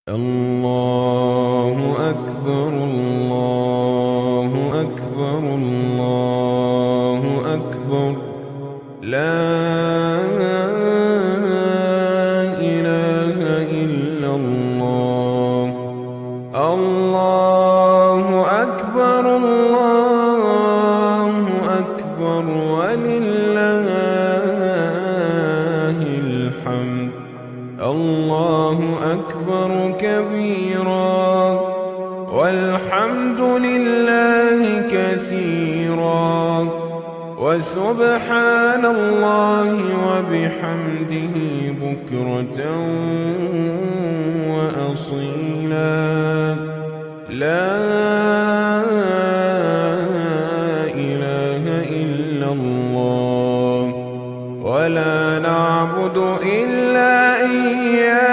الله أكبر الله أكبر الله أكبر لا إله إلا الله الله أكبر الله أكبر ولله الحمد الله أكبر كبيرا والحمد لله كثيرا وسبحان الله وبحمده بكرة وأصيلا لا إله إلا الله ولا نعبد إلا إياه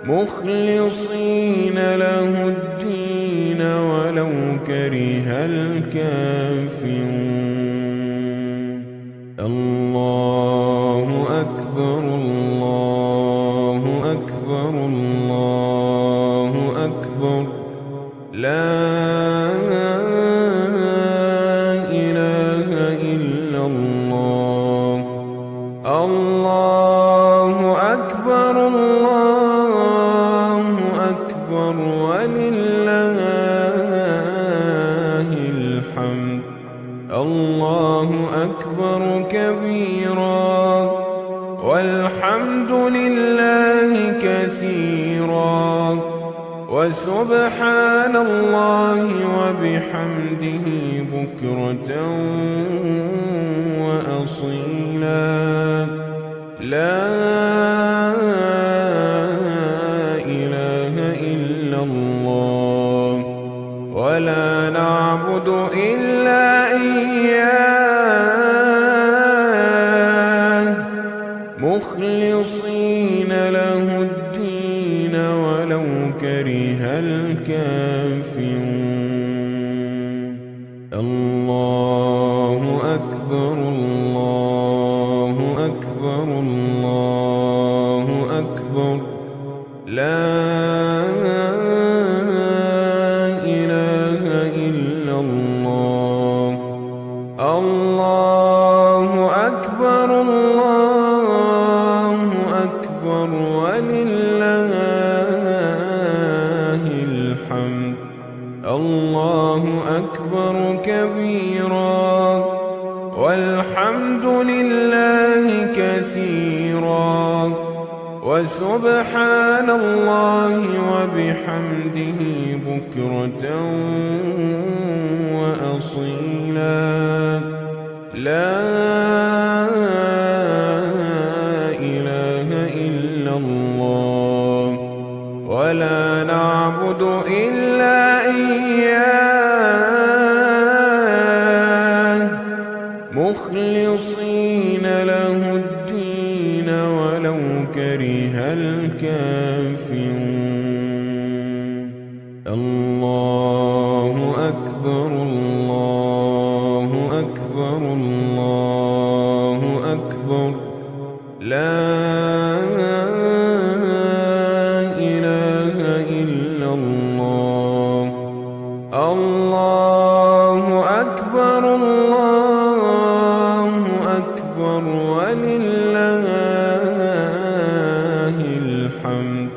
مخلصين له الدين ولو كره الكافرون الله أكبر الله أكبر الله أكبر لا إله إلا الله الله أكبر الله أكبر ولله الحمد الله أكبر كبيرا والحمد لله كثيرا وسبحان الله وبحمده بكرة وأصيلا لا إله إلا الله ولا نعبد إلا إياه مخلصين له الدين ولو كره الكافرون الله أكبر الله أكبر الله أكبر لا إله إلا الله الله أكبر الله أكبر ولله الحمد الله أكبر كبيرا والحمد لله كثيرا وسبحان الله وبحمده بكرة وأصيلا لا إله إلا الله ولا نعبد إلا إياه مخلصين له الدين ولو كره الكافرون الله أكبر الله أكبر الله أكبر لا إله إلا الله الله أكبر الله أكبر ولله الحمد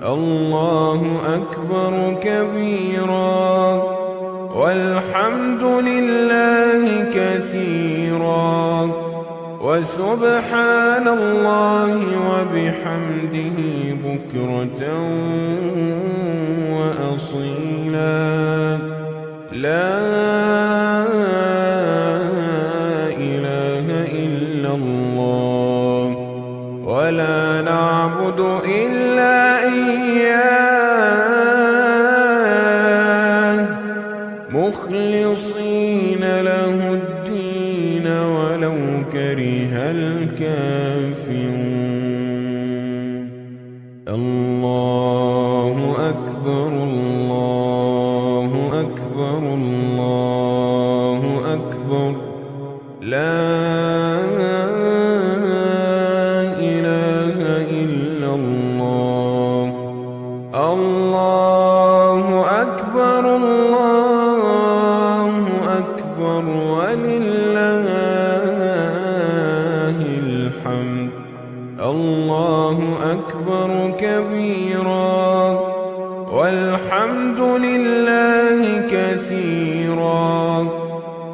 الله أكبر كبيرا والحمد لله كثيرا وسبحان الله وبحمده بكرة وأصيلا لا إله إلا الله ولا نعبد إلا إياه مخلصين له الدين ولو كره الكافرون الله أكبر الله أكبر الله أكبر لا إله الله أكبر الله أكبر ولله الحمد. الله أكبر كبيرا والحمد لله كثيرا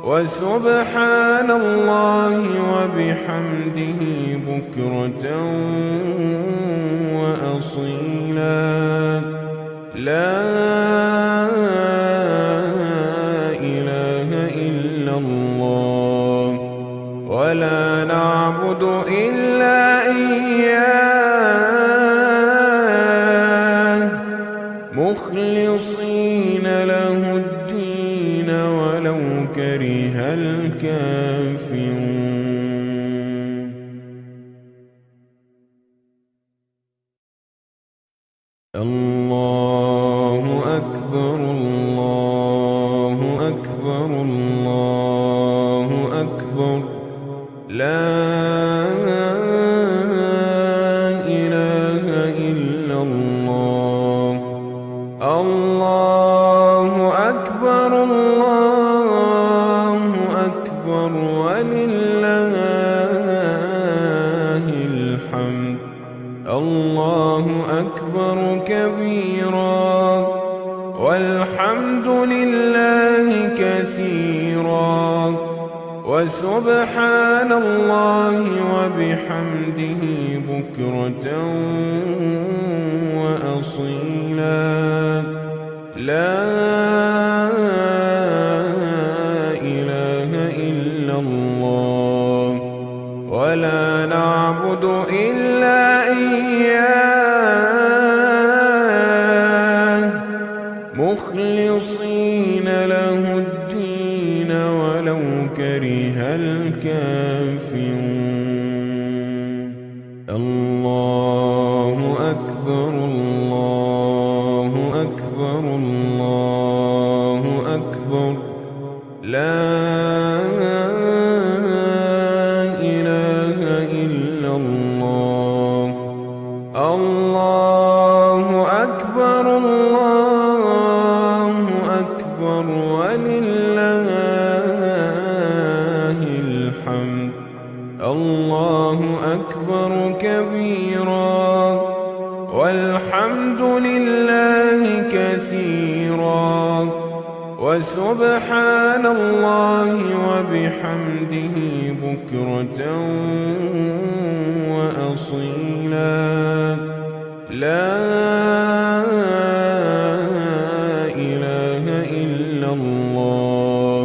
وسبحان الله وبحمده بكرة وأصيلا. لا إله إلا الله ولا نعبد إلا إياه مخلصين له الدين ولو كره الكافرون. الله أكبر الله أكبر الله أكبر. لا إله إلا الله. الله أكبر الله أكبر ولله الحمد. الله أكبر كبيرا والحمد لله كثيرا وسبحان الله وبحمده بكرة وأصيلا. لا إله إلا الله ولا نعبد إلا إياه مخلصين له الدين ولو كره الكافرون. الله أكبر الله أكبر الله أكبر. لا إله إلا الله. الله أكبر الله أكبر ولله الحمد. الله أكبر كبيرا والحمد لله كثيرا وسبحان الله وبحمده بكرة وأصيلا. لا إله إلا الله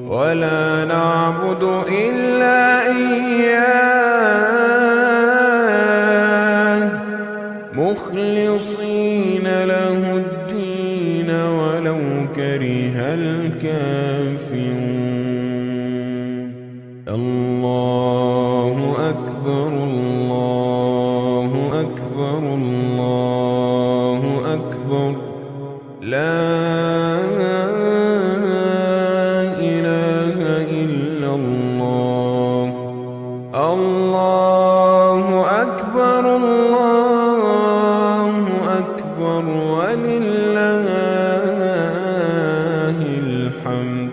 ولا نعبد إلا إياه مخلصين له الدين ولو كره الكافرون. الله أكبر الله أكبر الله أكبر. لا إله إلا الله. الله أكبر الله أكبر ولله الحمد.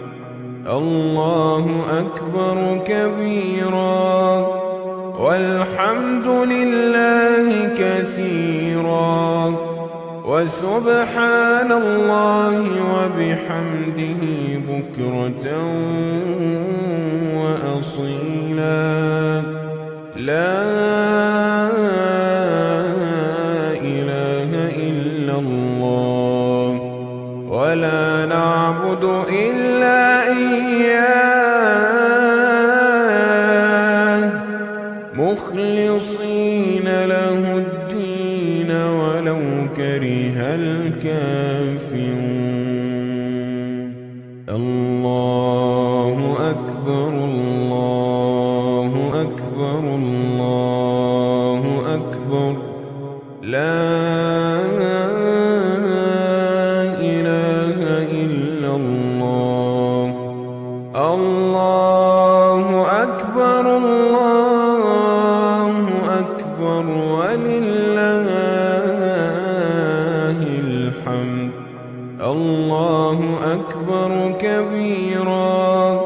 الله أكبر كبيرا والحمد لله كثيرا وسبحان الله وبحمده بكرة وأصيلا. لا إله إلا الله ولا نعبد إلا إياه مخلصين له الدين ولو كره الكافرون. الله أكبر الله أكبر الله أكبر. لا إله إلا الله. الله أكبر الله أكبر ولله الله أكبر كبيرا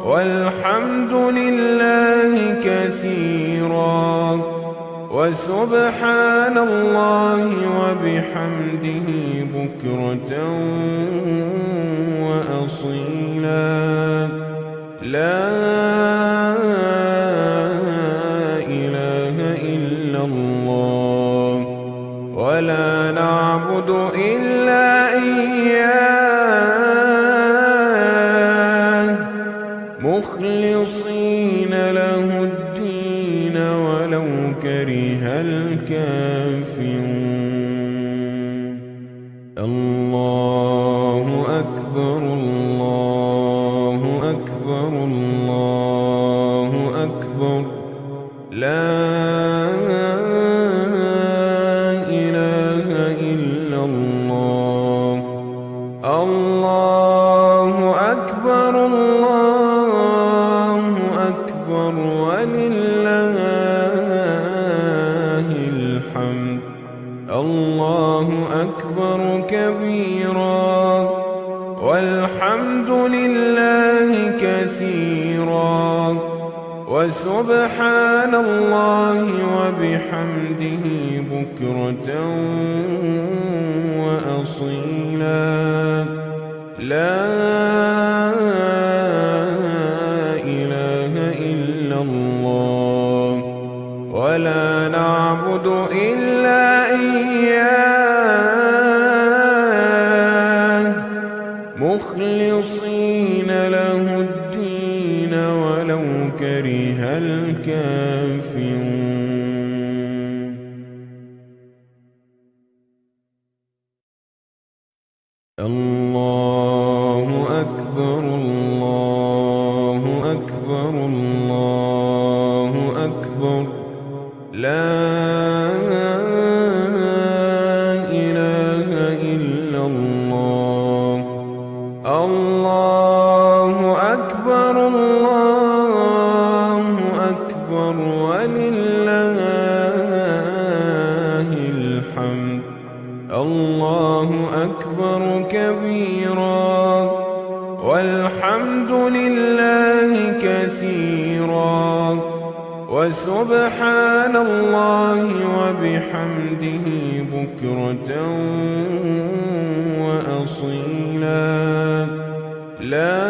والحمد لله كثيرا وسبحان الله وبحمده بكرة وأصيلا لا إله إلا الله ولا نعبد إلا إياه مخلصين له الدين ولو كره الكافرون الله أكبر الله أكبر الله أكبر لا إله إلا الله الله أكبر الله أكبر ولله الحمد الله أكبر كبيرا والحمد لله كثيرا وسبحان الله وبحمده بكرة وأصيلا لا إله إلا الله ولا نعبد إلا إياه مخلصين له الدين ولو كره الكافرون الله أكبر الله أكبر الله أكبر لا إله إلا الله الله أكبر الله أكبر ولله الحمد الله أكبر كبيرا والحمد لله كثيرا وسبحان الله وبحمده بكرة وأصيلا لا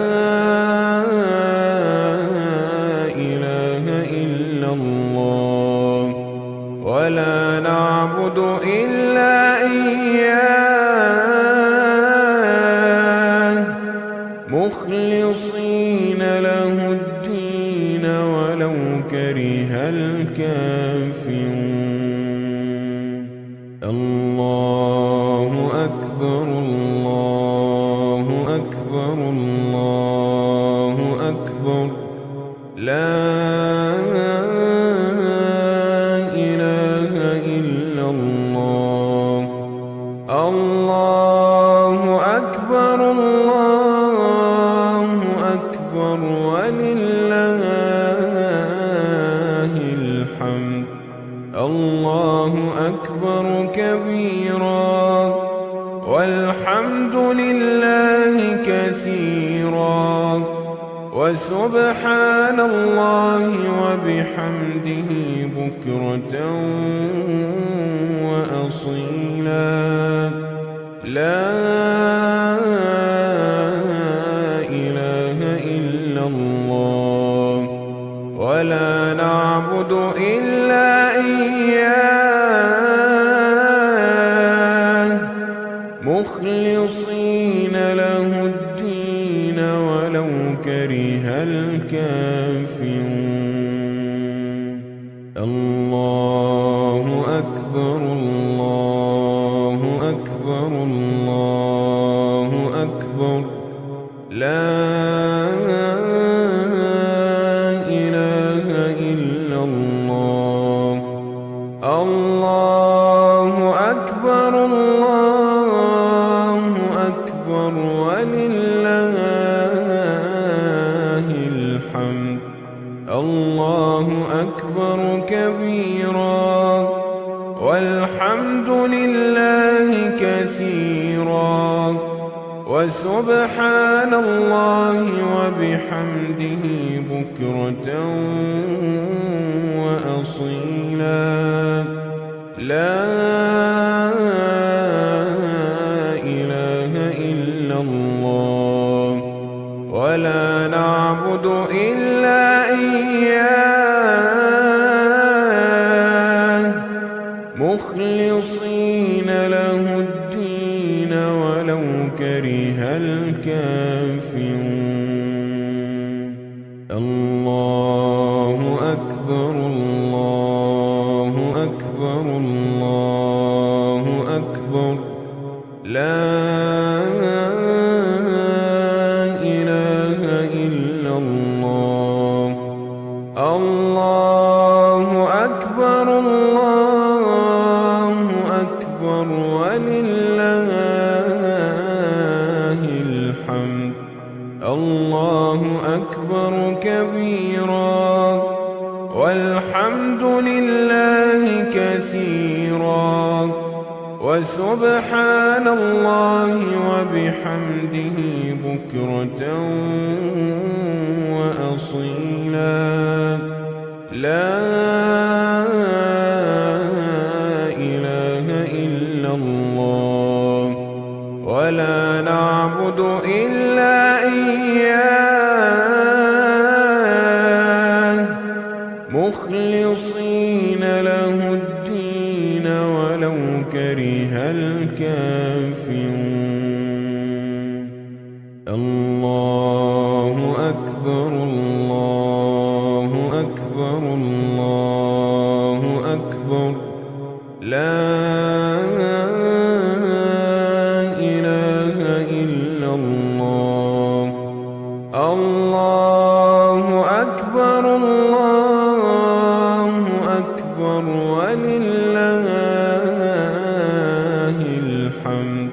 إله إلا الله ولا نعبد إلا إياه مخلصين له الدين ولو كره الكافرون الله أكبر الله أكبر الله أكبر لا إله إلا الله الله أكبر الله أكبر ولله الحمد الله أكبر كبيرا والحمد لله كثيرا وسبحان الله وبحمده بكرة وأصيلا لا إله إلا الله ولا نعبد إلا إياه مخلصين له الدين ولو كره الكافرون الله أكبر الله أكبر الله أكبر لا إله إلا الله الله أكبر الله أكبر ولله الحمد الله أكبر كبيرا والحمد لله كثيرا وسبحان الله وبحمده بكرة وأصيلا. لا إله إلا الله ولا نعبد إلا إياه مخلصين له الدين ولو كره الكافرون. الله أكبر الله أكبر الله أكبر. لا إله إلا الله. الله أكبر الله أكبر ولله الحمد. الله أكبر كبيرا والحمد لله كثيرا وسبحان الله وبحمده بكرة وأصيلا. لا إله إلا الله ولا نعبد إلا إياه مخلصين له الدين ولو كره الكافرون. الله أكبر الله أكبر الله أكبر. لا إله إلا الله. الله أكبر الله أكبر ولله الحمد.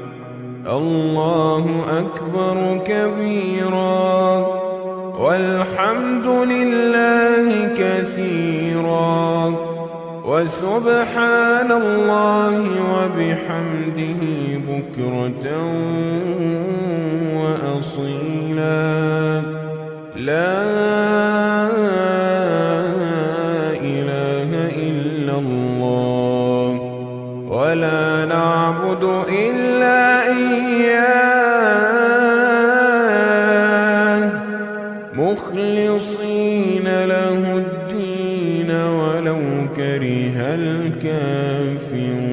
الله أكبر كبيرا والحمد لله كثيرا وسبحان الله وبحمده بكرة وأصيلا. لا إله إلا الله ولا نعبد إلا إياه مخلصين له الدين ولو كره الكافرون.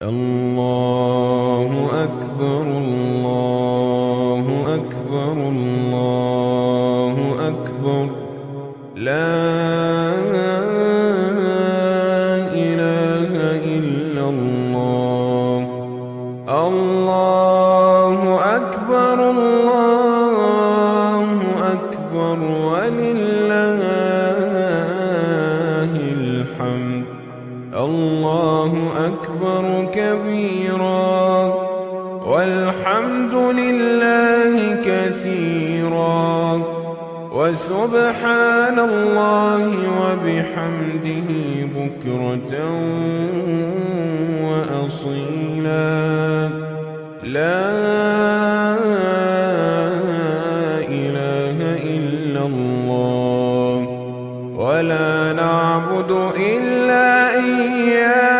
الله أكبر الله أكبر الله أكبر. لا إله إلا الله. الله أكبر الله أكبر ولله الحمد. الله أكبر كبيرا والحمد لله كثيرا وسبحان الله وبحمده بكرة وأصيلا. لا إله إلا الله ولا نعبد إلا إياه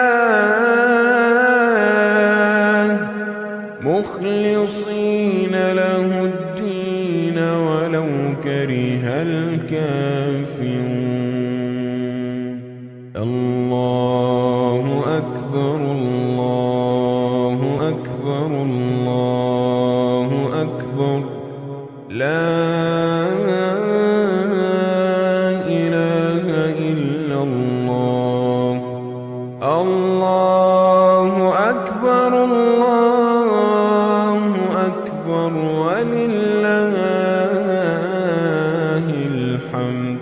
مخلصين له الدين ولو كره الكافرون. الله أكبر الله أكبر الله أكبر. لا إله إلا الله. الله أكبر الله أكبر ولله الحمد.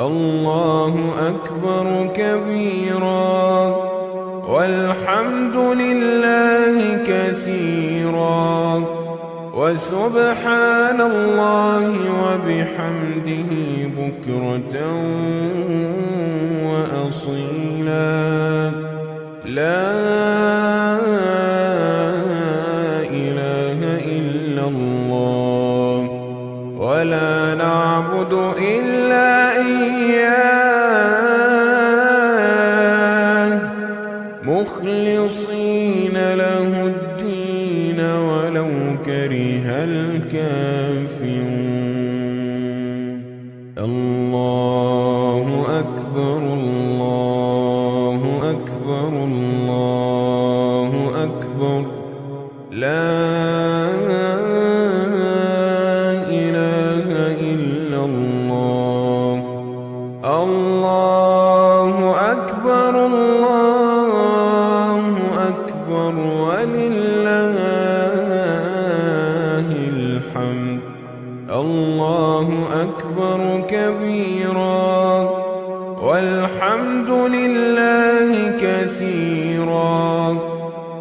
الله أكبر كبيرا والحمد لله كثيرا وسبحان الله وبحمده بكرة وأصيلا لا إله إلا الله ولا نعبد إلا إياه مخلصين له الدين ولو كره الكافرون الله أكبر الله أكبر الله أكبر لا إله إلا الله الله أكبر الله أكبر ولله الحمد الله أكبر كبيرا والحمد لله كثيرا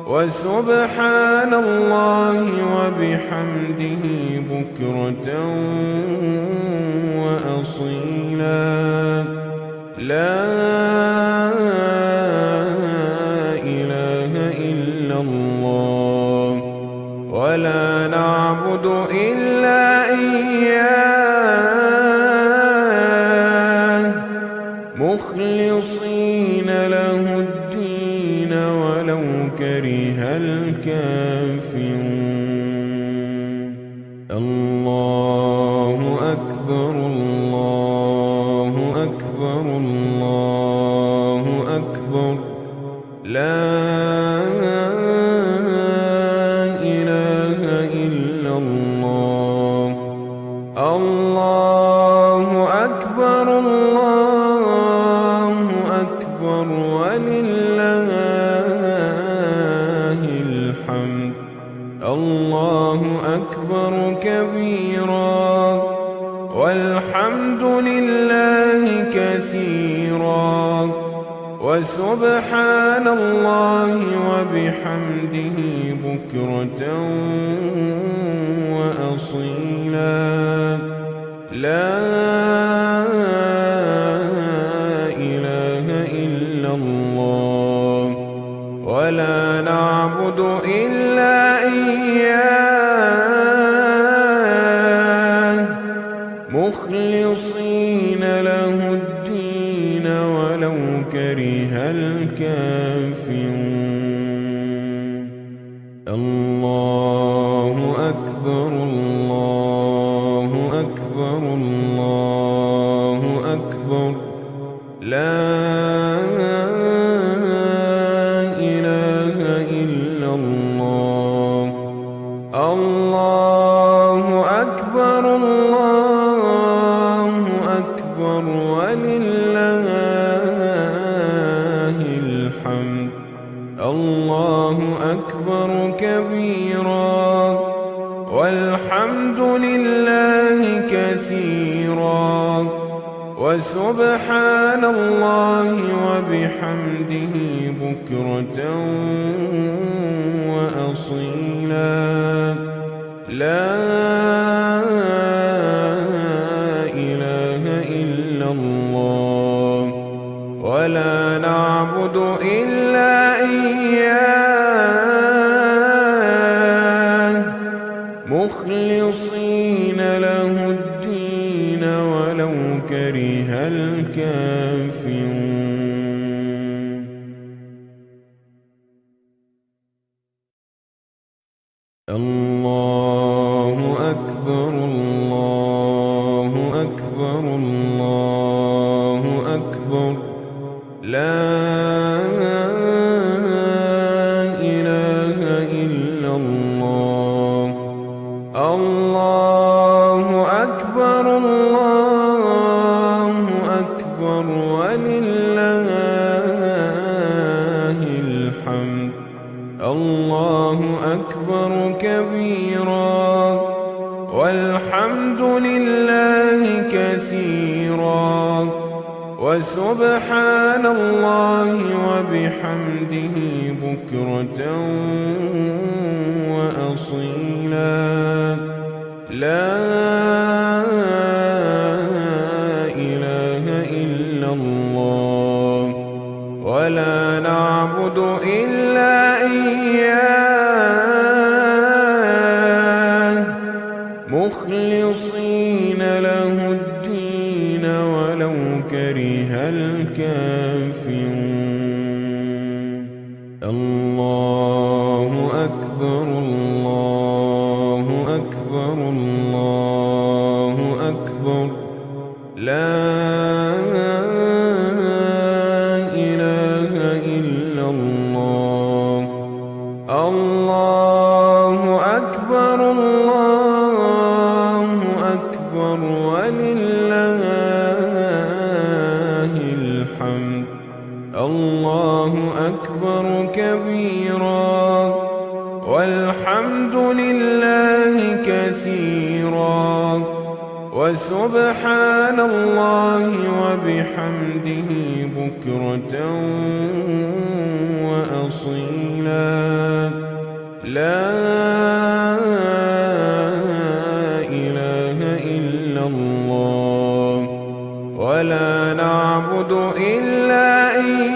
وسبحان الله وبحمده بكرة وأصيلا لا إله إلا الله ولا نعبد إلا إياه مخلصين له الدين ولو كره الكافرون الله أكبر الله أكبر الله أكبر لا إله إلا الله الله أكبر الله أكبر ولله الحمد الله أكبر كبيرا والحمد لله كثيرا وسبحان الله وبحمده بكرة وأصيلا لا إله إلا الله ولا نعبد إلا إياه مخلصين له الدين ولو كره الكافرون الله أكبر الله أكبر الله أكبر لا إله إلا الله الله أكبر الله أكبر ولله الحمد الله أكبر كبيرا والحمد لله كثيرا وسبحان الله وبحمده بكرة وأصيلا لا إله إلا الله ولا نعبد إلا إياه مخلصين له الدين ولو كره الكافرون الله أكبر الله أكبر الله أكبر لا إله إلا الله الله أكبر الله أكبر ولله الحمد الله أكبر كبيرا والحمد لله كثيرا وسبحان الله وبحمده بكرة وأصيلا لا إله إلا الله له الدين ولو كره الكافرون. الله أكبر الله أكبر الله أكبر لا إله إلا الله. الله أكبر الله أكبر ولله الحمد. الله أكبر كبيرا والحمد لله كثيرا وسبحان الله وبحمده بكرة وأصيلا. لا إله إلا الله ولا نعبد إلا إياه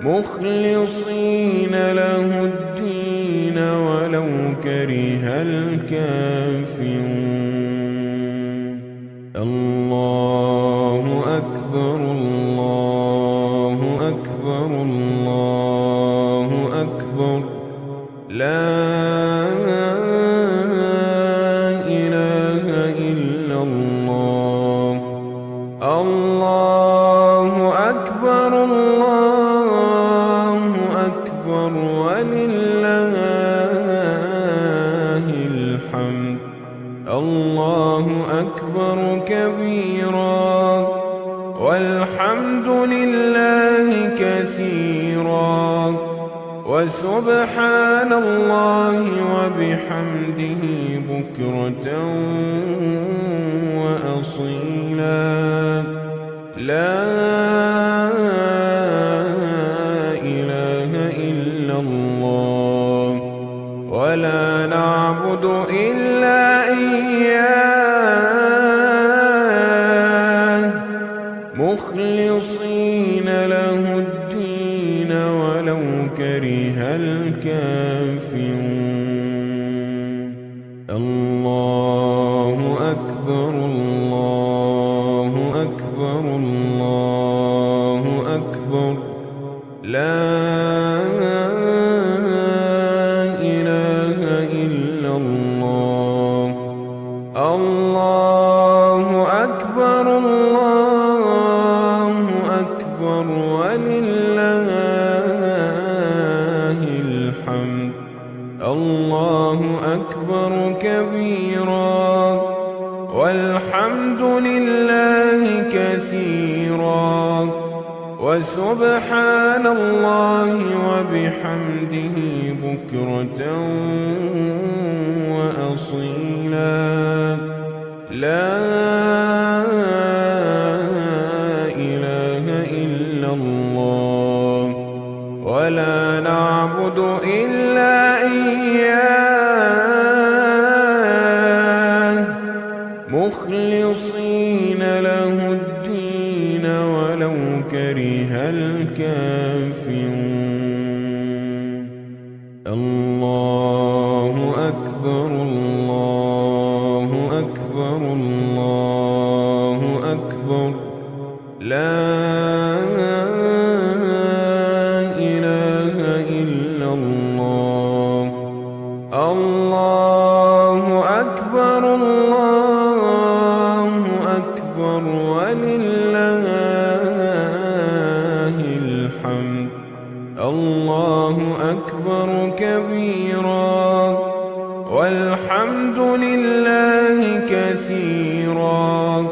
مخلصين له الدين ولو كره الكافرون. الله أكبر الله أكبر الله أكبر لا إله إلا الله. الله أكبر الله أكبر ولله الحمد. الله أكبر كبيرا والحمد لله كثيرا وسبحان الله وبحمده بكرة وأصيلا. لا إله إلا الله ولا نعبد إلا إياه مخلصين له الدين ولو كره الكافرون. الله أكبر الله أكبر الله أكبر لا إله إلا الله. الله أكبر الله أكبر ولله الحمد. الله أكبر كبيرا والحمد لله كثيرا وسبحان الله وبحمده بكرة وأصيلا. لا إله إلا الله ولا نعبد إلا إياه مخلصين له الدين ولو كره الكافرون. الله أكبر الله أكبر الله أكبر لا إله إلا الله. الله أكبر الله أكبر ولله الحمد. الله أكبر كبيرا والحمد لله كثيرا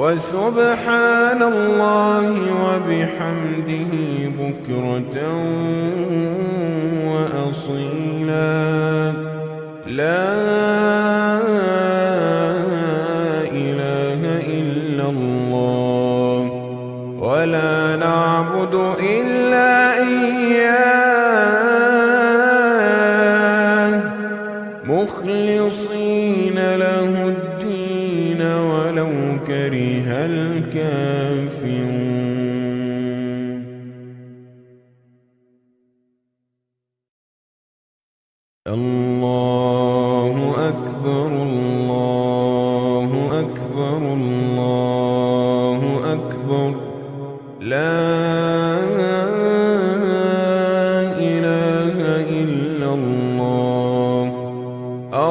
وسبحان الله وبحمده بكرة وأصيلا. لا إله إلا الله ولا نعبد إلا إياه مخلصين له الدين ولو كره الكافرون. الله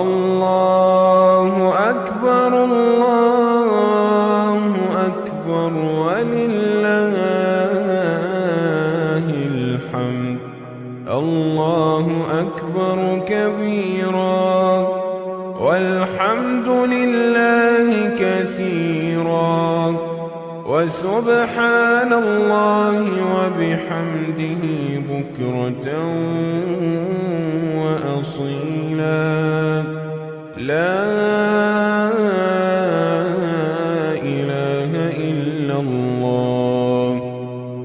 الله أكبر الله أكبر ولله الحمد. الله أكبر كبيرا والحمد لله كثيرا وسبحان الله وبحمده بكرة وأصيلا. لا إله إلا الله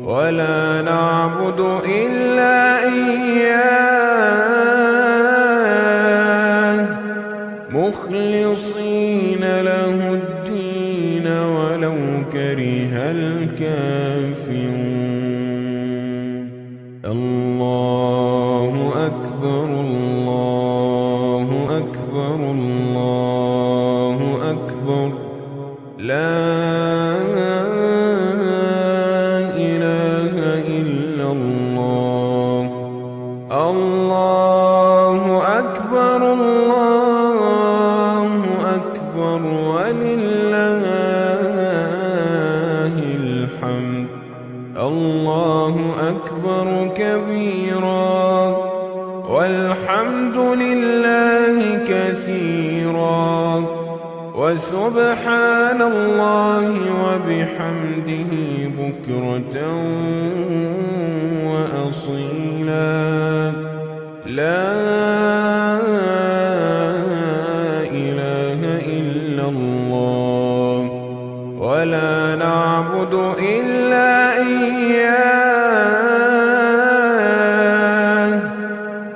ولا نعبد إلا إياه مخلصين له الدين ولو كره الكافرون. الله أكبر الله أكبر الله أكبر. لا إله إلا الله. الله أكبر الله أكبر ولله الحمد. الله أكبر كبيرا والحمد لله كثيرا وسبحان الله وبحمده بكرة وأصيلا. لا إله إلا الله ولا نعبد إلا إياه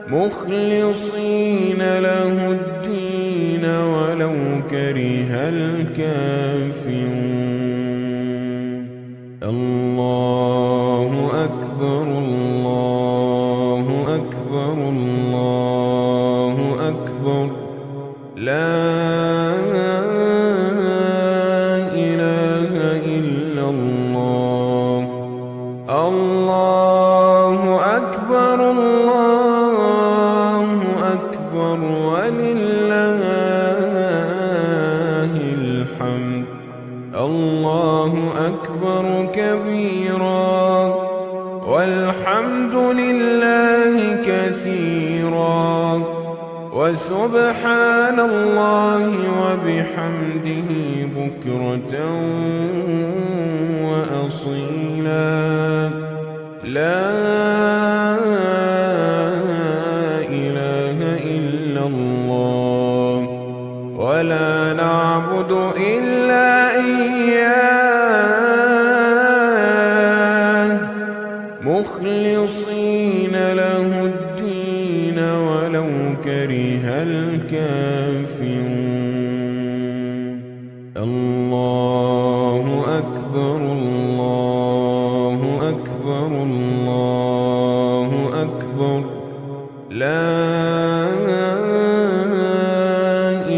مخلصين له الدين ولو كره الكافرون. الله أكبر الله أكبر الله أكبر. لا إله إلا الله. الله أكبر الله أكبر ولله الحمد. الله أكبر كبيرا والحمد لله كثيرا وسبحان الله وبحمده بكرة وأصيلا. لا إله إلا الله ولا نعبد إلا إياه مخلصين له الدين ولو كره الكافرون. الله أكبر الله أكبر الله أكبر. لا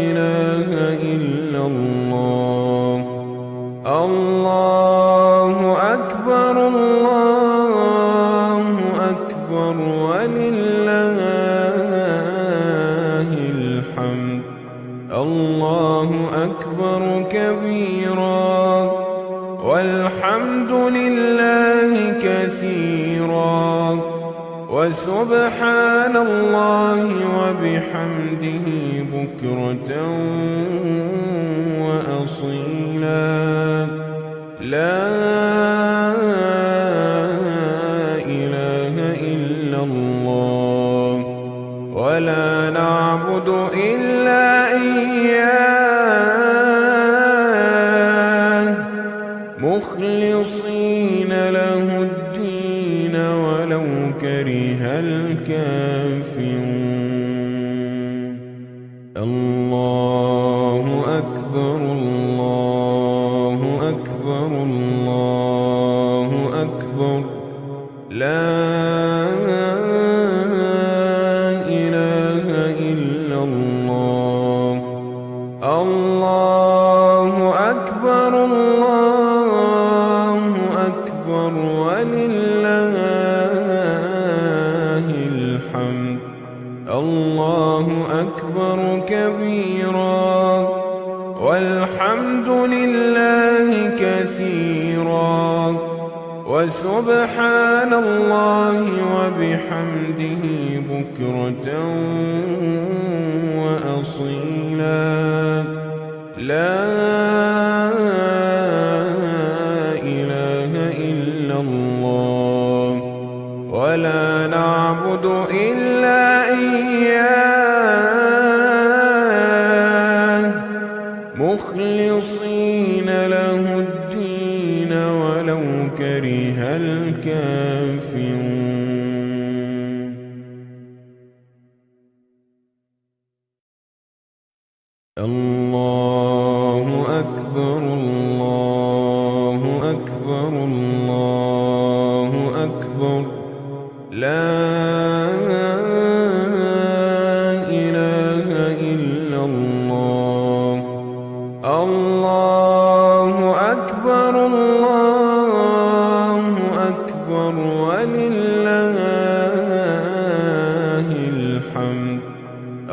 إله إلا الله. الله أكبر الله أكبر ولله الحمد. الله أكبر كبيرا والحمد لله كثيرا وسبحان الله وبحمده بكرة وأصيلا. لا إله إلا الله ولا نعبد إلا إياه مخلصين له الدين ولو كره الكافرون. الله أكبر الله أكبر الله كبيرا والحمد لله كثيرا وسبحان الله وبحمده بكرة وأصيلا لا إله إلا الله ولا نعبد إلا إياه مخلصين له الدين ولو كره الكافرون. الله أكبر الله أكبر الله أكبر لا إله إلا الله. الله أكبر الله أكبر ولله الحمد.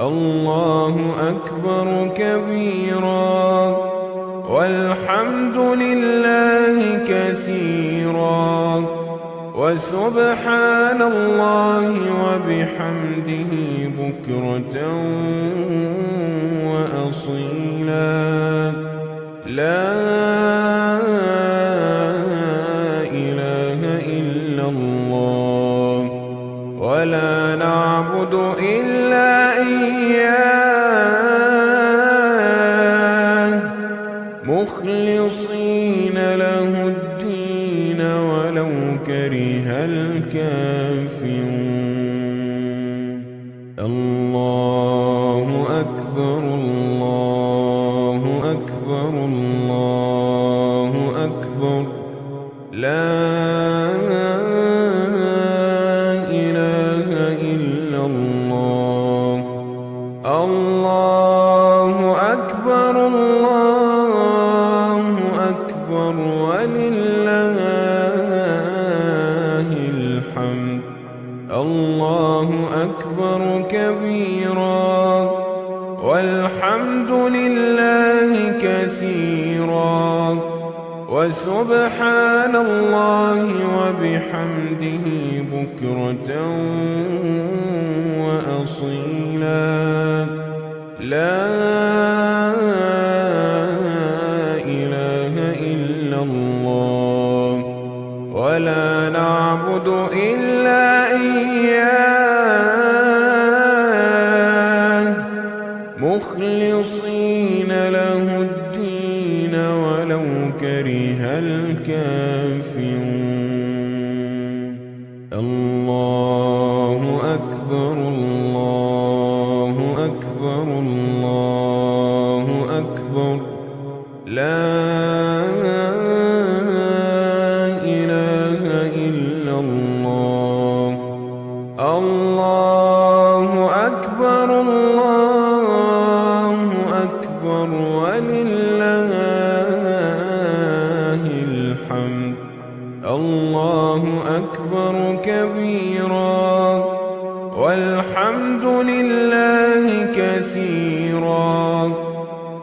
الله أكبر كبيرا والحمد لله كثيرا وسبحان الله وبحمده بكرة وأصيلا لا إله إلا الله ولا نعبد إلا إياه مخلصين له الدين ولو كره الكافرون. الله أكبر الله أكبر الله أكبر لا إله إلا الله. الله أكبر الله أكبر ولله الحمد. الله أكبر كبيرا والحمد لله كثيرا وسبحان الله وبحمده بكرة وأصيلا لا إله إلا الله ولا نعبد إلا إياه مخلصين له الدين ولو كره الكافرون. الله أكبر الله أكبر الله أكبر لا إله إلا الله. الله أكبر الله أكبر ولله الحمد. الله أكبر كبيرا والحمد لله كثيرا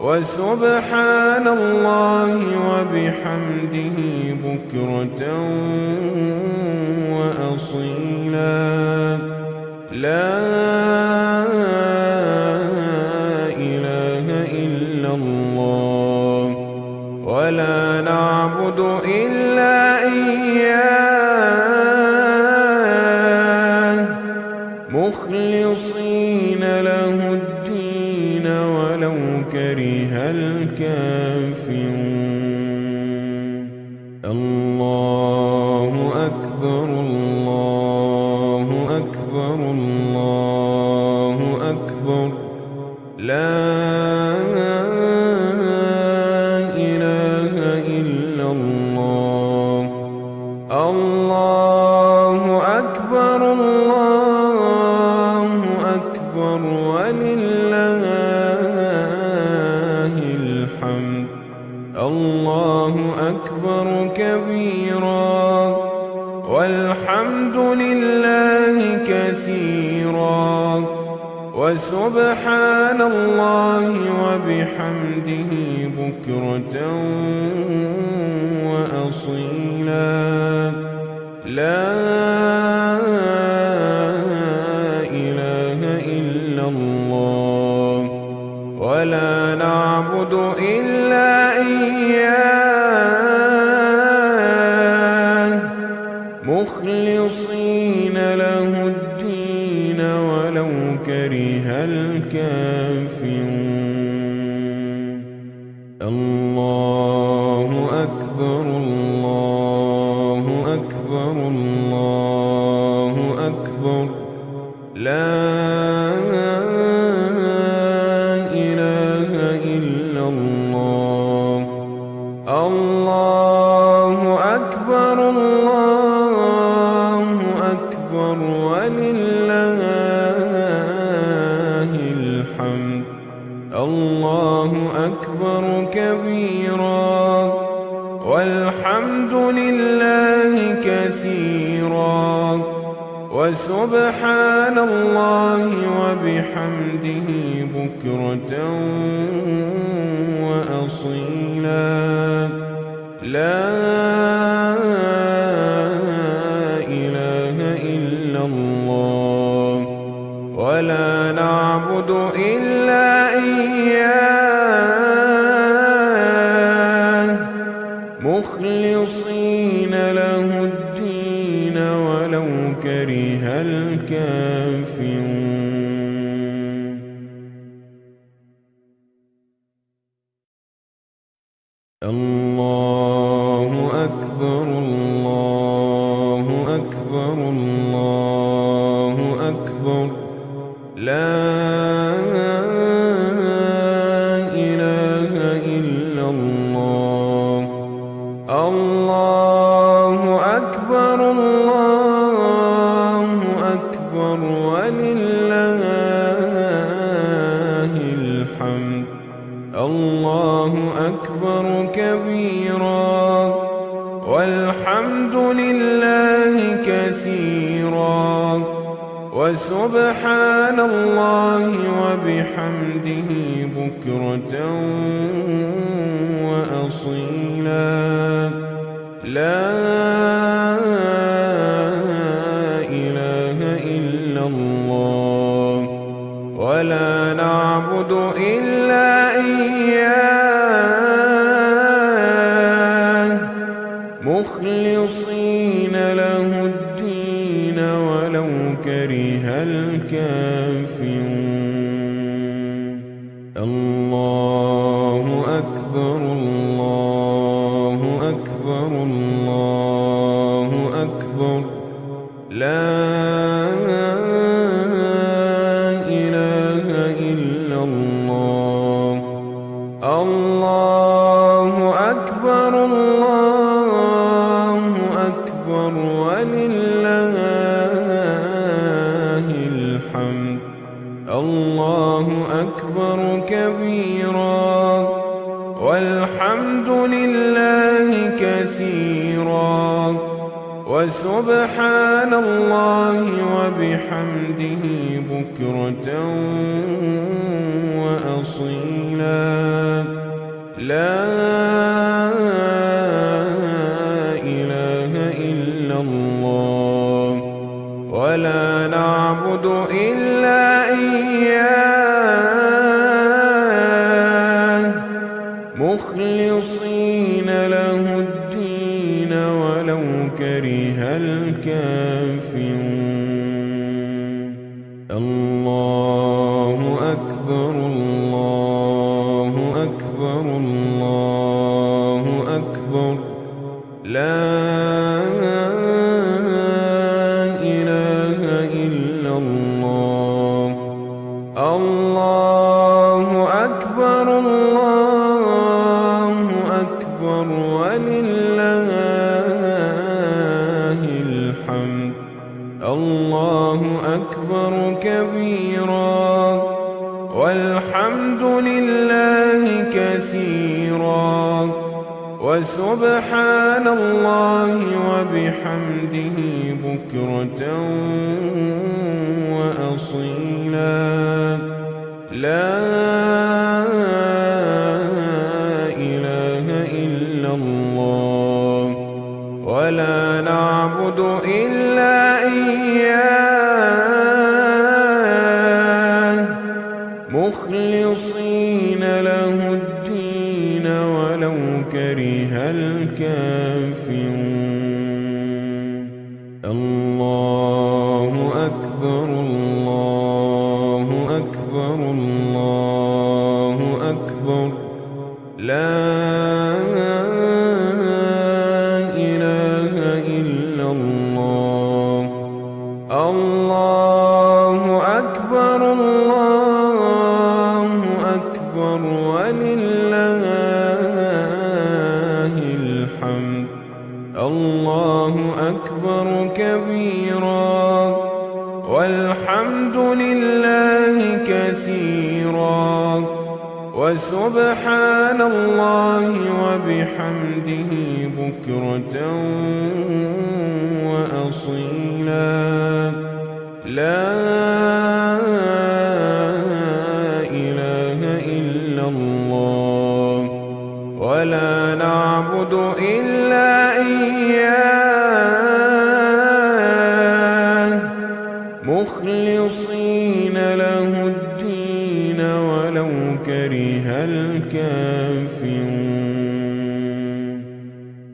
وسبحان الله وبحمده بكرة وأصيلا لا إله إلا الله ولا نعبد إلا إياه مخلصين له الدين ولو كره الكافرون. الله أكبر الله أكبر الله أكبر لا إله إلا الله. الله أكبر الله أكبر ولله الحمد. الله أكبر كبيرا والحمد لله كثيرا وسبحان الله الله وبحمده بكرة وأصيلا لا إله إلا الله ولا نعبد إلا إياه مخلصين له الدين ولو كره الكافرون الله أكبر الله أكبر الله أكبر لا إله إلا الله الله أكبر الله أكبر ولله الحمد الله أكبر كبيرا والحمد لله كثيرا وسبحان الله وبحمده بكرة وأصيلا لا إله إلا الله ولا نعبد إلا إياه مخلصين له الدين ولو كره الكافرون الله أكبر الله أكبر الله أكبر لا إله إلا الله الله أكبر الله أكبر ولله الحمد الله أكبر كبيرا والحمد لله كثيرا وسبحان الله وبحمده بكرة وأصيلا لا إله إلا الله ولا نعبد إلا إياه مخلصين له الدين ولو كره الكافرون الله أكبر الله أكبر الله أكبر لا إله إلا الله الله أكبر الله أكبر ولله الحمد الله أكبر كبيرا والحمد لله كثيرا وسبحان الله وبحمده بكرة وأصيلا لا إله إلا الله ولا نعبد إلا إياه مخلصين له الدين ولو كره الكافرون الله أكبر الله أكبر الله أكبر لا إله إلا الله الله أكبر الله أكبر ولله الحمد الله أكبر كبيرا والحمد لله كثيرا وسبحان الله وبحمده بكرة وأصيلا لا كره الكافرون. الله أكبر الله أكبر الله أكبر لا إله إلا الله. الله أكبر الله أكبر ولله الحمد. الله أكبر كبيرا والحمد لله كثيرا وسبحان الله وبحمده بكرة وأصيلا. لا إله إلا الله ولا نعبد إلا إياه مخلصين له الدين ولو كره الكافرون.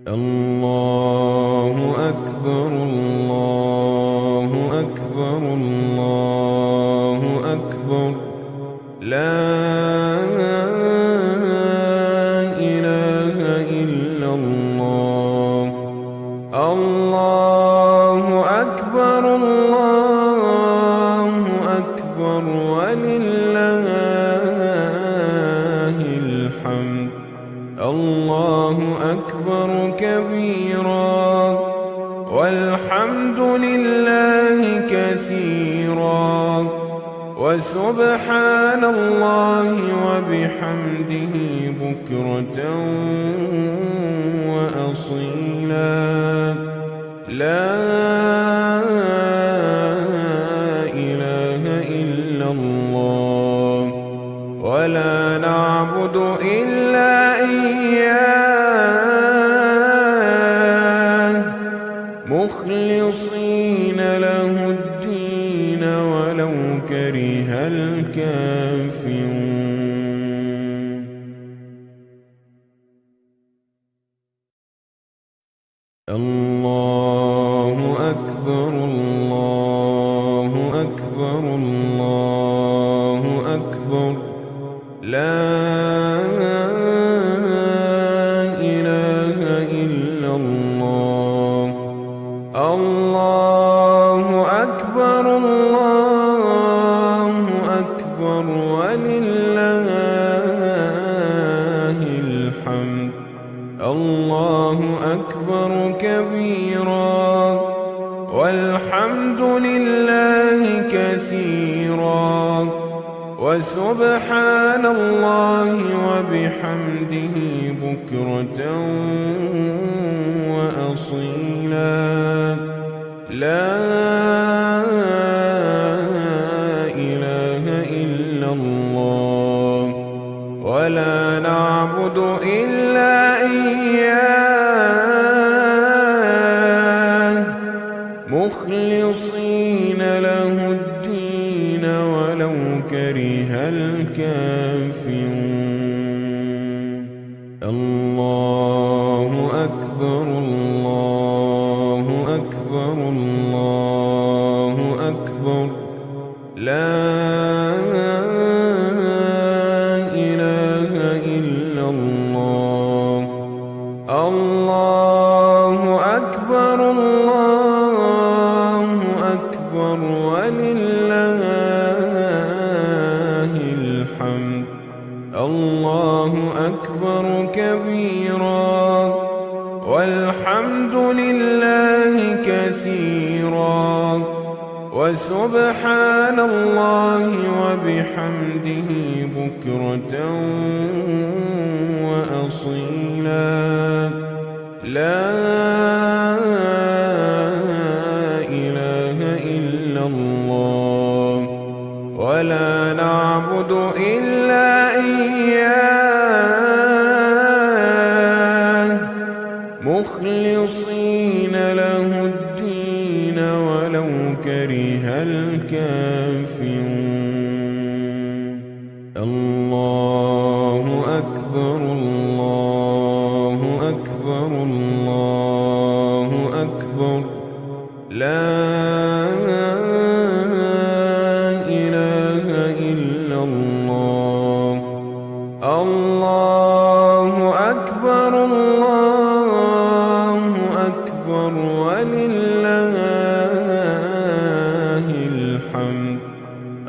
الله أكبر الله أكبر الله أكبر لا إله إلا الله. الله أكبر الله أكبر ولله الحمد. الله أكبر كبيرا والحمد لله كثيرا وسبحان الله وبحمده بكرة وأصيلا. لا إله إلا الله ولا نعبد إلا إياه مخلصين له الدين ولو كره الكافرون. الله أكبر الله أكبر الله أكبر لا إله إلا الله. الله أكبر الله أكبر ولله الحمد. الله أكبر كبيرا والحمد لله كثيرا وسبحان الله وبحمده بكرة وأصيلا. لا إله إلا الله ولا نعبد إلا إياه مخلصين له الدين ولو كره الكافرون. الله أكبر الله أكبر الله أكبر لا إله إلا الله. الله أكبر الله أكبر ولله الحمد. الله أكبر كبيرا والحمد لله كثيرا وسبحان الله وبحمده بكرة وأصيلا. لا إله إلا الله ولا نعبد إلا إياه مخلصين له الدين ولو كره الكافرون. الله أكبر الله الله أكبر الله أكبر ولله الحمد.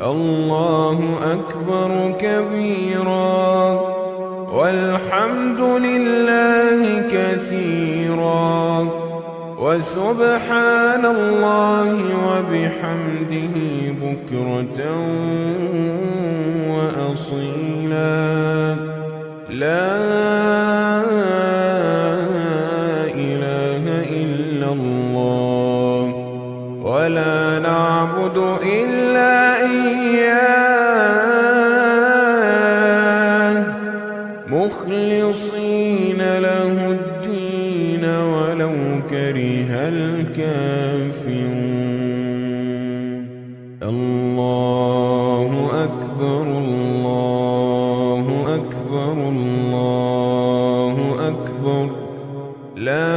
الله أكبر كبيرا والحمد لله كثيرا وسبحان الله وبحمده بكرة وأصيلا. لا إله إلا الله ولا نعبد إلا إياه مخلصين له الدين ولو كره الكافرون. الله أكبر الله أكبر الله أكبر. لا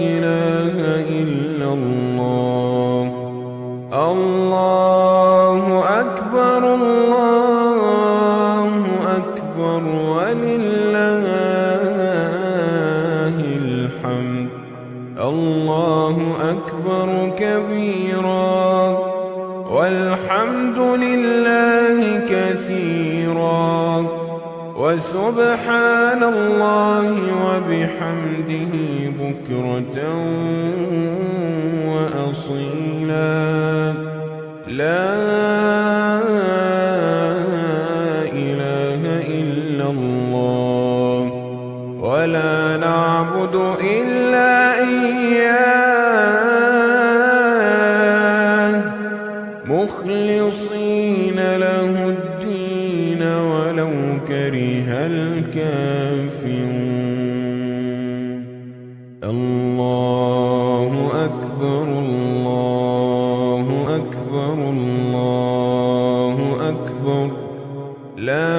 إله إلا الله. الله أكبر الله أكبر ولله الحمد. الله أكبر كبيرا والحمد لله كثيرا وسبحان الله وبحمده بكرة وأصيلا. لا إله إلا الله ولا نعبد إلا إياه مخلصين له الدين ولو كره الكافرون. الله أكبر الله أكبر الله أكبر. لا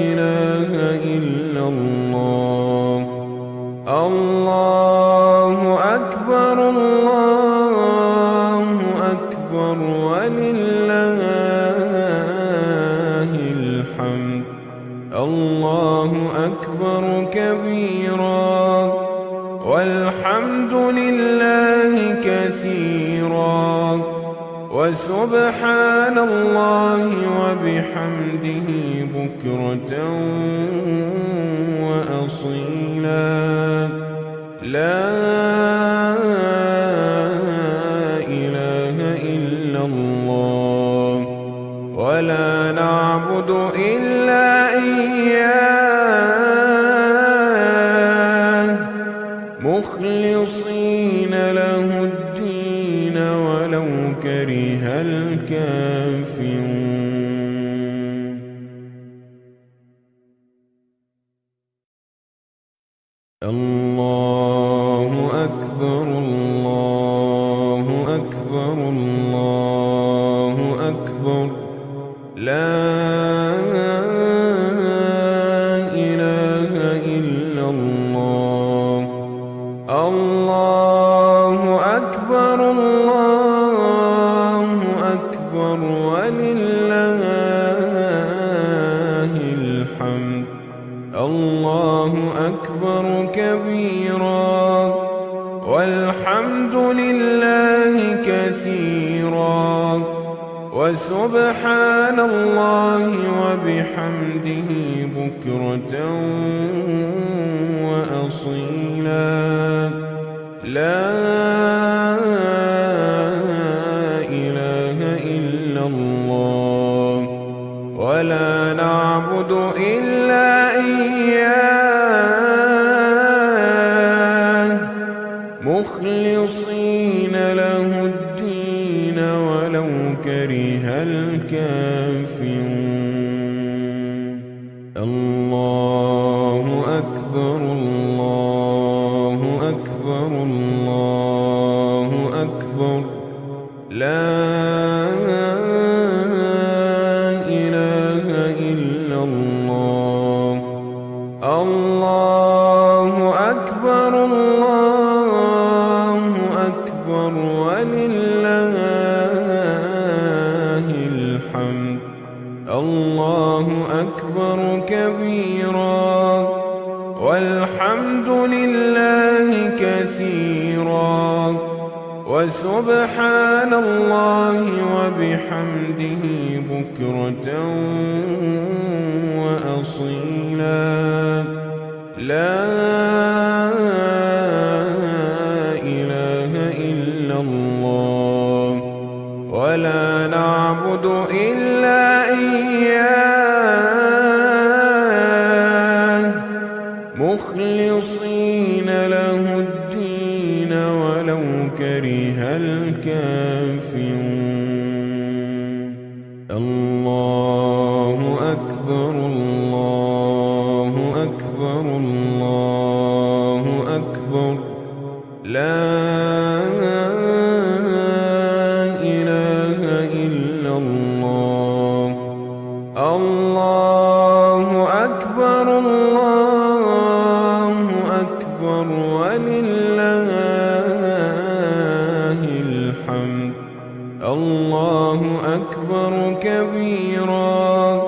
إله إلا الله. الله أكبر الله أكبر ولله الحمد. الله أكبر كبيرا والحمد لله كثيرا وسبحان الله وبحمده بكرة وأصيلا. لا إله إلا الله ولا نعبد إلا إياه مخلصين له الدين ولو كره الكافرون. الله أكبر الله أكبر الله أكبر. لا إله إلا الله. الله أكبر الله أكبر ولله الحمد. الله أكبر كبيرا والحمد لله كثيرا وسبحان الله وبحمده بكرة وأصيلا. لا إله إلا الله ولا نعبد إلا إياه مخلصين له الدين ولو كره الكافرون. الله أكبر الله أكبر الله أكبر. لا إله إلا الله. الله أكبر الله أكبر ولله الله أكبر كبيرا والحمد لله كثيرا وسبحان الله وبحمده بكرة وأصيلا لا إله إلا الله ولا نعبد إلا إياه مخلصين له الدين ولو كره الكافرون الله أكبر الله أكبر الله أكبر لا إله إلا الله الله أكبر الله أكبر ولله الحمد الله أكبر كبيرا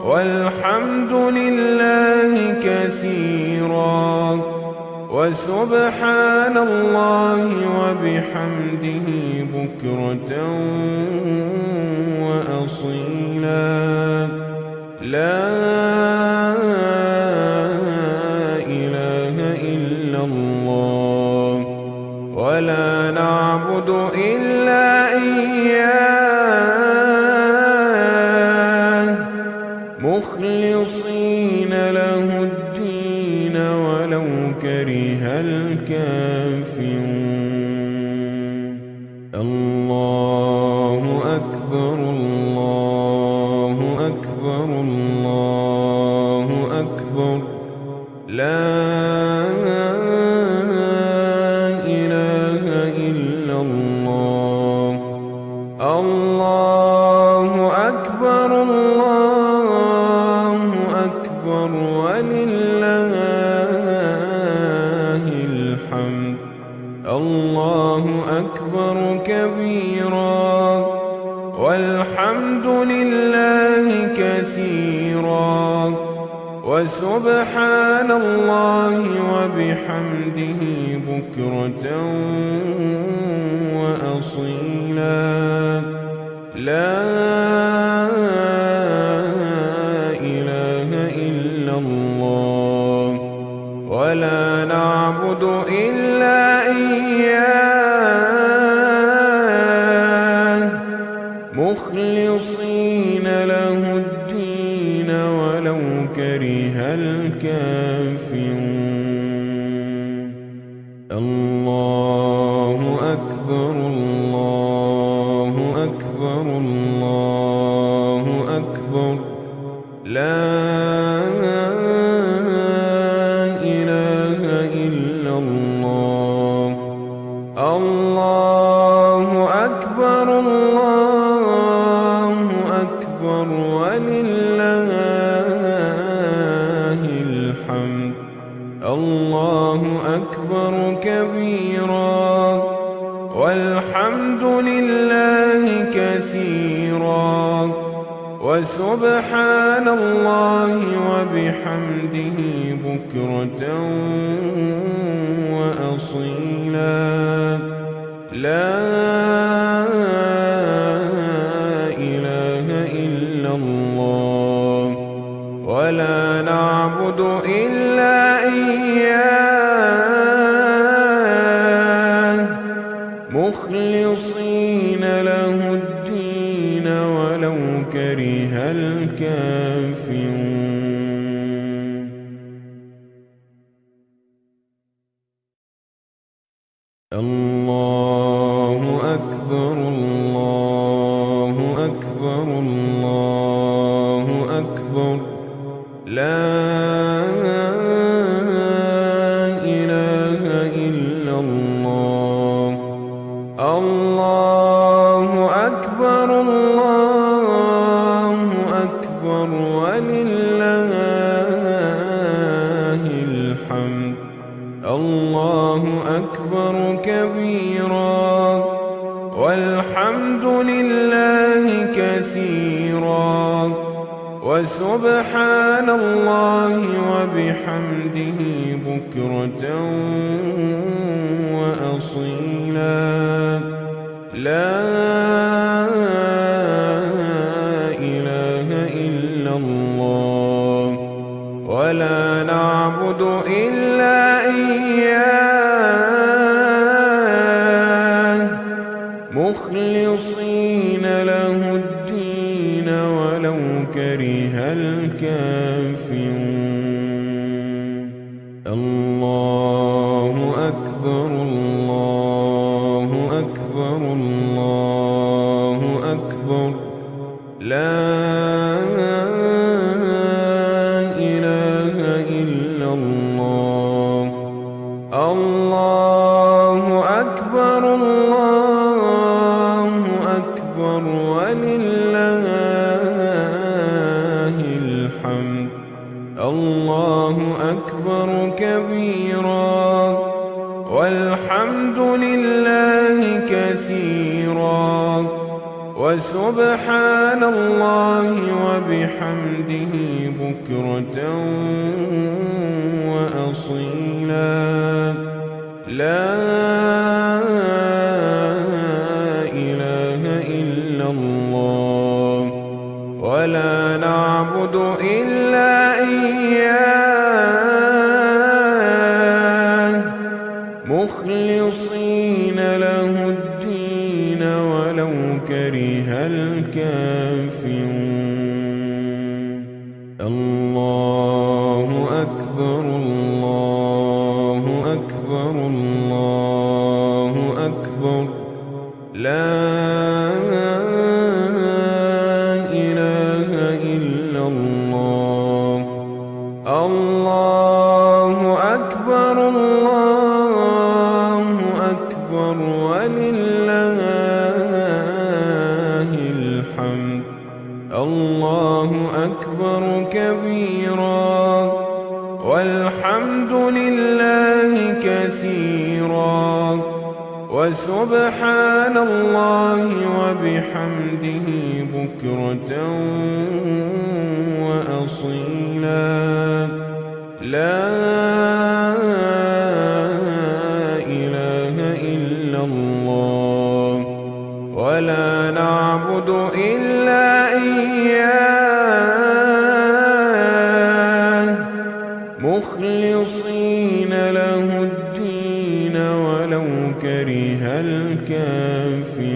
والحمد لله كثيرا وسبحان الله وبحمده بكرة وأصيلا لا إله إلا الله ولا نعبد إلا إياه مخلصين له الدين ولو كره الكافرون الله أكبر الله أكبر الله أكبر لا إله إلا الله الله أكبر الله أكبر ولله الحمد الله أكبر كبيرا والحمد لله كثيرا وسبحان الله وبحمده بكرة وأصيلا لا إله إلا الله ولا نعبد إلا إياه مخلصين له الدين ولو كره الكافرون الله أكبر الله أكبر الله أكبر لا إله إلا الله الله أكبر الله أكبر ولله الحمد الله أكبر كبيرا والحمد لله كثيرا وسبحان الله وبحمده بكرة وأصيلا لا إله إلا الله ولا نعبد إلا إياه مخلصين له الدين ولو كره الكافرون الله أكبر الله أكبر الله أكبر لا إله إلا الله الله أكبر الله أكبر ولله الحمد الله أكبر كبيرا والحمد لله كثيرا وسبحان الله وبحمده بكرة وأصيلا. لا إله إلا الله ولا نعبد إلا إياه مخلصين له الدين ولو كره الكافرون. الله أكبر الله أكبر الله أكبر. لا إله إلا الله. الله أكبر الله أكبر ولله الحمد. الله أكبر كبيرا والحمد لله كثيرا وسبحان الله وبحمده بكرة وأصيلا. لا إله إلا الله ولا نعبد إلا إياه مخلصين له الدين ولو كره الكافرون. الله أكبر الله أكبر الله أكبر. لا إله إلا الله. الله أكبر الله أكبر ولله الحمد. الله أكبر كبيرا والحمد لله كثيرا وسبحان الله وبحمده بكرة وأصيلا. لا إله إلا الله ولا نعبد إلا إياه مخلصين له الدين ولو كره الكافرون.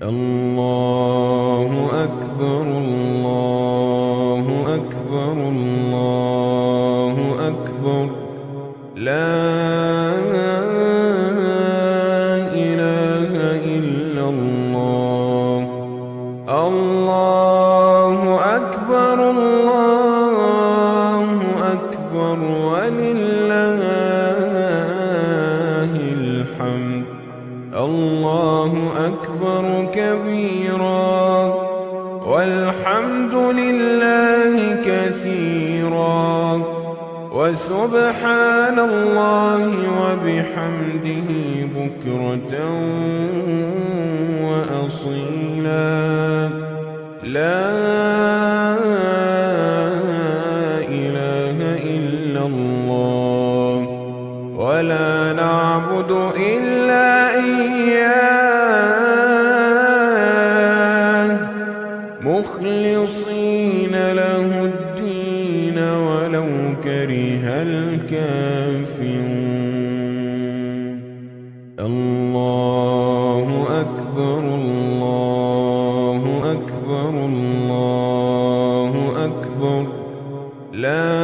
الله أكبر الله أكبر الله أكبر. لا إله إلا الله. الله أكبر الله أكبر ولله الحمد. الله أكبر كبيرا والحمد لله كثيرا وسبحان الله وبحمده بكرة وأصيلا. لا إله إلا الله ولا نعبد إلا إياه مخلصين له الدين ولو كره الكافرون. الله أكبر الله أكبر الله أكبر. لا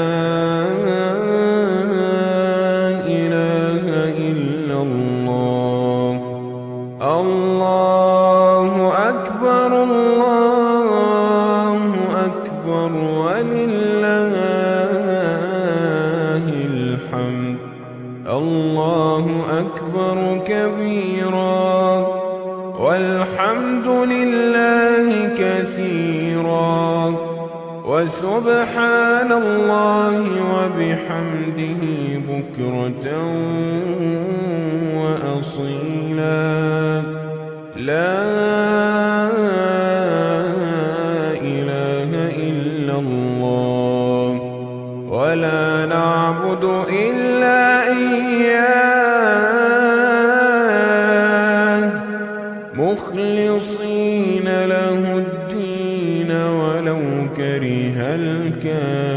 إله إلا الله. الله أكبر الله أكبر ولله الحمد. الله أكبر كبيرا والحمد لله كثيرا وسبحان الله وبحمده بكرة وأصيلا. لا ولا نعبد إلا إياه مخلصين له الدين ولو كره الكافرون.